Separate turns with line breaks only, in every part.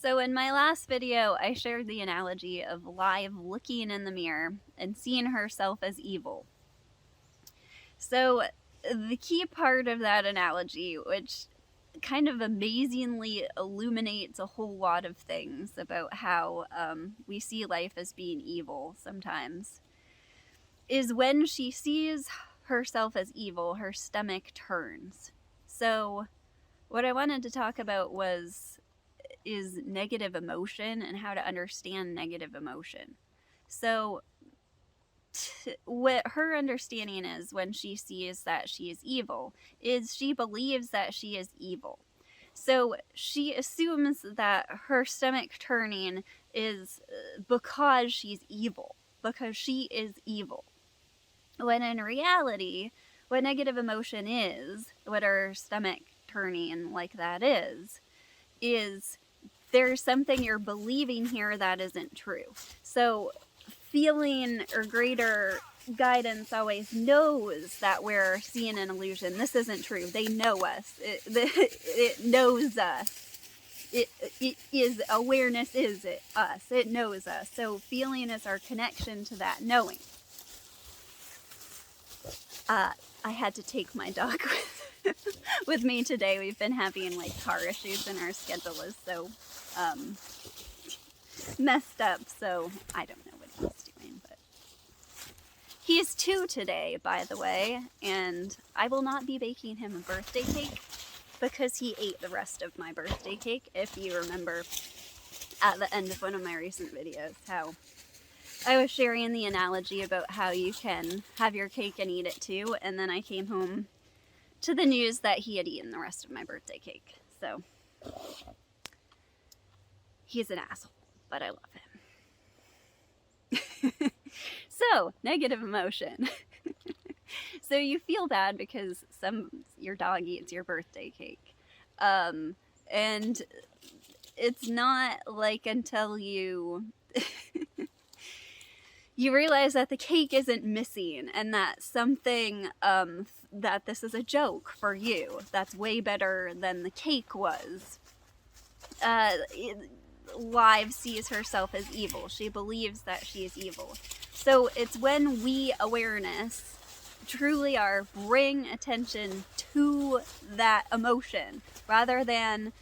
So in my last video, I shared the analogy of Live looking in the mirror and seeing herself as evil. So the key part of that analogy, which kind of amazingly illuminates a whole lot of things about how we see life as being evil sometimes, is when she sees herself as evil, her stomach turns. So what I wanted to talk about is negative emotion and how to understand negative emotion. So what her understanding is when she sees that she is evil is she believes that she is evil. So she assumes that her stomach turning is because she's evil, because she is evil. When in reality, what negative emotion is, what her stomach turning like that is there's something you're believing here that isn't true. So feeling or greater guidance always knows that we're seeing an illusion. This isn't true. They know us. It knows us. It is awareness is it us. It knows us. So feeling is our connection to that knowing. I had to take my dog with me today. We've been having like car issues and our schedule is so messed up, so I don't know what he's doing, but he's 2 today, by the way, and I will not be baking him a birthday cake because he ate the rest of my birthday cake. If you remember at the end of one of my recent videos how I was sharing the analogy about how you can have your cake and eat it too, and then I came home to the news that he had eaten the rest of my birthday cake. So he's an asshole, but I love him. So, negative emotion. So you feel bad because your dog eats your birthday cake. And it's not like until you you realize that the cake isn't missing and that something, that this is a joke for you that's way better than the cake was. Live sees herself as evil. She believes that she is evil. So it's when we, awareness, truly are bring attention to that emotion rather than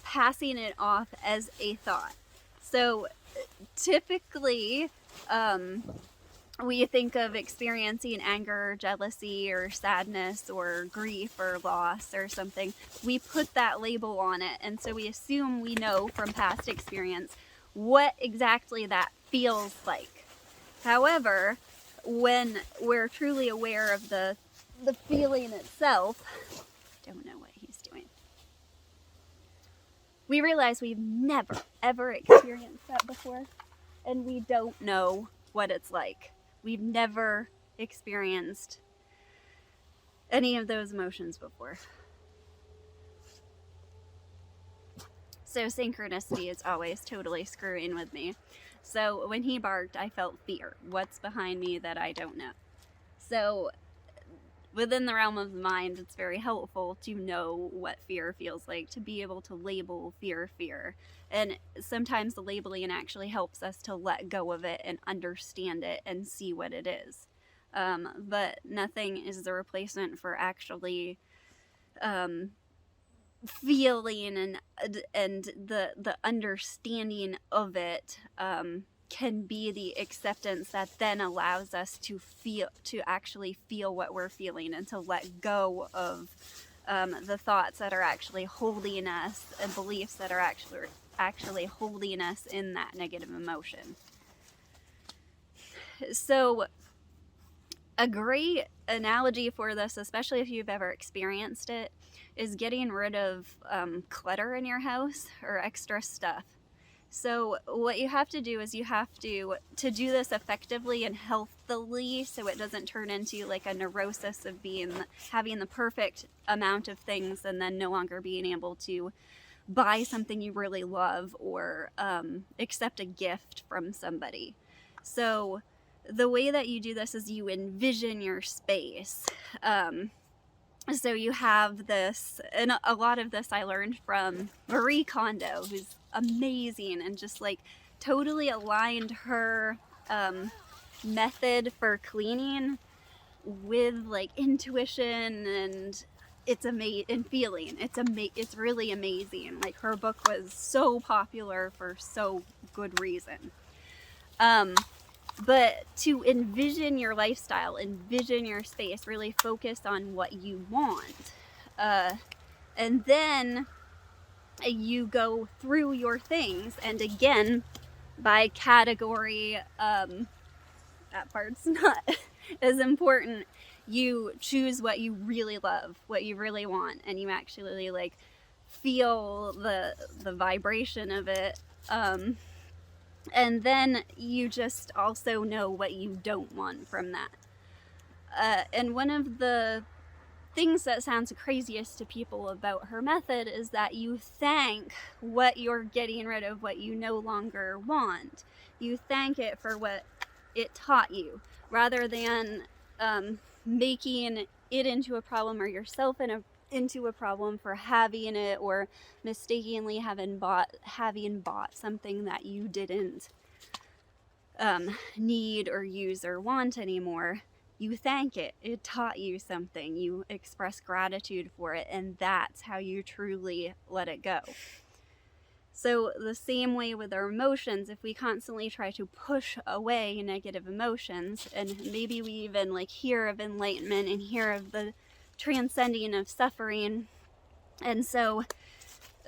passing it off as a thought. So typically, we think of experiencing anger, jealousy, or sadness, or grief, or loss, or something. We put that label on it, and so we assume we know from past experience what exactly that feels like. However, when we're truly aware of the feeling itself, don't know what he's doing, we realize we've never, ever experienced that before, and we don't know what it's like. We've never experienced any of those emotions before. So synchronicity is always totally screwing with me. So when he barked, I felt fear. What's behind me that I don't know? So within the realm of the mind, it's very helpful to know what fear feels like, to be able to label fear. And sometimes the labeling actually helps us to let go of it and understand it and see what it is. But nothing is the replacement for actually feeling and the understanding of it can be the acceptance that then allows us to actually feel what we're feeling and to let go of the thoughts that are actually holding us and beliefs that are actually holding us in that negative emotion. So a great analogy for this, especially if you've ever experienced it, is getting rid of clutter in your house or extra stuff. So what you have to do is you have to do this effectively and healthily, so it doesn't turn into like a neurosis of having the perfect amount of things and then no longer being able to buy something you really love or accept a gift from somebody. So the way that you do this is you envision your space. So you have this, and a lot of this I learned from Marie Kondo, who's amazing and just like totally aligned her method for cleaning with like intuition, and and feeling. It's really amazing. Like her book was so popular for so good reason. But to envision your lifestyle, envision your space, really focus on what you want. And then you go through your things, and again, by category, that part's not as important. You choose what you really love, what you really want, and you actually like feel the vibration of it. And then you just also know what you don't want from that. And one of the things that sounds craziest to people about her method is that you thank what you're getting rid of, what you no longer want. You thank it for what it taught you, rather than making it into a problem, or yourself into a problem for having it, or mistakenly having bought something that you didn't need or use or want anymore. You thank it. It taught you something. You express gratitude for it, and that's how you truly let it go. So the same way with our emotions, if we constantly try to push away negative emotions, and maybe we even like hear of enlightenment and hear of the transcending of suffering, and so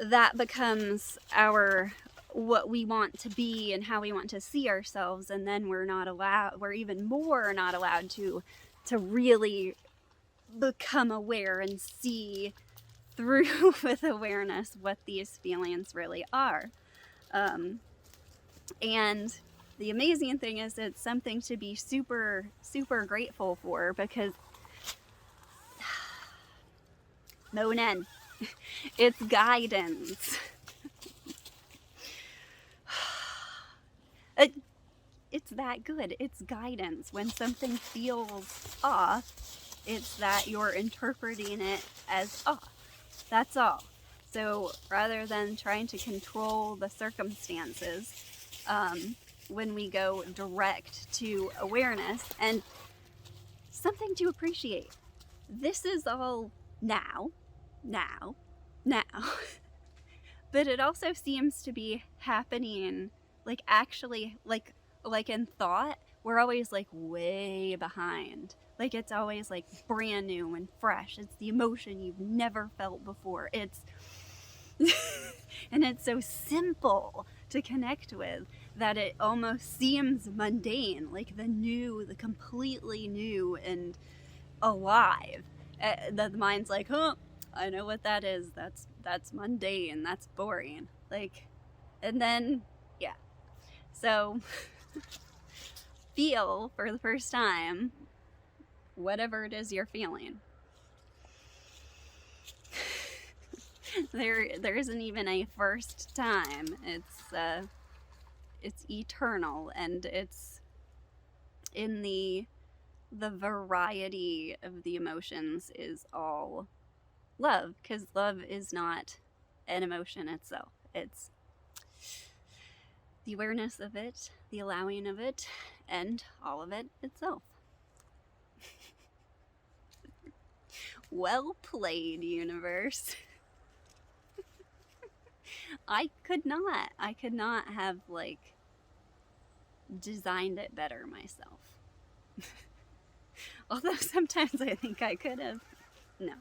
that becomes what we want to be and how we want to see ourselves, and then we're even more not allowed to really become aware and see through with awareness what these feelings really are. And the amazing thing is, it's something to be super, super grateful for, because Monen, it's guidance. It's that good. It's guidance. When something feels off, it's that you're interpreting it as off. That's all. So rather than trying to control the circumstances, when we go direct to awareness, and something to appreciate, this is all now. But it also seems to be happening, like actually, like in thought, we're always like way behind. Like it's always like brand new and fresh. It's the emotion you've never felt before. It's and it's so simple to connect with that it almost seems mundane, like the completely new and alive. The mind's like, huh, I know what that is. That's mundane. That's boring. Like, and then, yeah. So, feel for the first time whatever it is you're feeling. There isn't even a first time. It's eternal, and it's in the variety of the emotions is all love, because love is not an emotion itself. It's the awareness of it, the allowing of it, and all of it itself. Well played, universe. I could not have like designed it better myself. Although sometimes I think I could have. No.